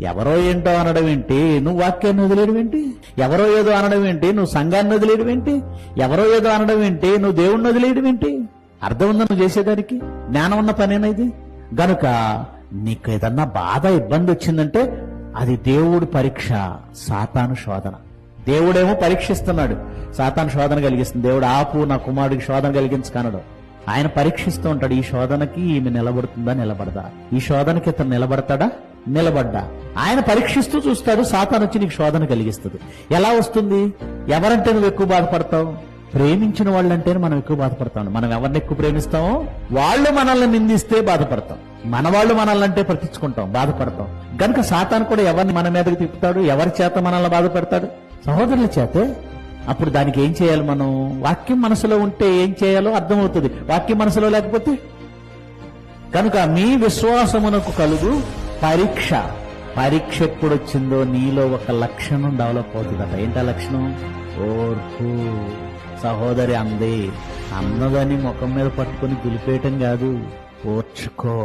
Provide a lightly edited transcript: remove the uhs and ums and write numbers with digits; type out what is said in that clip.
ఎవరో ఏంటో అనడం ఏంటి, నువ్వు వాక్యాన్ని వదిలేయడం ఏంటి? ఎవరో ఏదో అనడం ఏంటి, నువ్వు సంఘాన్ని వదిలేయడం ఏంటి? ఎవరో ఏదో అనడం ఏంటి, నువ్వు దేవుణ్ణి వదిలేయడం ఏంటి? అర్థం ఉందా నువ్వు చేసేదానికి? జ్ఞానం ఉన్న పనేనా ఇది? గనుక నీకు ఏదన్నా బాధ ఇబ్బంది వచ్చిందంటే అది దేవుడి పరీక్ష, సాతాను శోధన. దేవుడేమో పరీక్షిస్తున్నాడు, సాతాను శోధన కలిగిస్తుంది. దేవుడు ఆపు, నా కుమారుడికి శోధన కలిగించకనడు. ఆయన పరీక్షిస్తూ ఉంటాడు. ఈ శోధనకి ఈమె నిలబడుతుందా, నిలబడదా? ఈ శోధనకి ఇతను నిలబడతాడా, నిలబడ్డా? ఆయన పరీక్షిస్తూ చూస్తాడు. సాతాను వచ్చి నీకు శోధన కలిగిస్తుంది. ఎలా వస్తుంది? ఎవరంటే నువ్వు ఎక్కువ బాధపడతావు? ప్రేమించిన వాళ్ళంటేనే మనం ఎక్కువ బాధపడతాం. మనం ఎవరిని ఎక్కువ ప్రేమిస్తామో వాళ్ళు మనల్ని నిందిస్తే బాధపడతాం, మన వాళ్ళు మనల్ని అంటే పట్టించుకుంటాం, బాధపడతాం. గనుక సాతాను కూడా ఎవరిని మన మీదకి తిప్పుతాడు, ఎవరి చేత మనల్ని బాధపెడతాడు? సహోదరుల చేతే. అప్పుడు దానికి ఏం చేయాలి? మనం వాక్యం మనసులో ఉంటే ఏం చేయాలో అర్థమవుతుంది, వాక్యం మనసులో లేకపోతే. కనుక మీ విశ్వాసమునకు కలుగు పరీక్ష. పరీక్ష ఎప్పుడొచ్చిందో నీలో ఒక లక్షణం డెవలప్ అవుతుందట. ఏంటా లక్షణం? ఓర్పు. సహోదరి అంది, అన్నదని ముఖం మీద పట్టుకుని దులిపేయటం కాదు, ఓర్చుకో.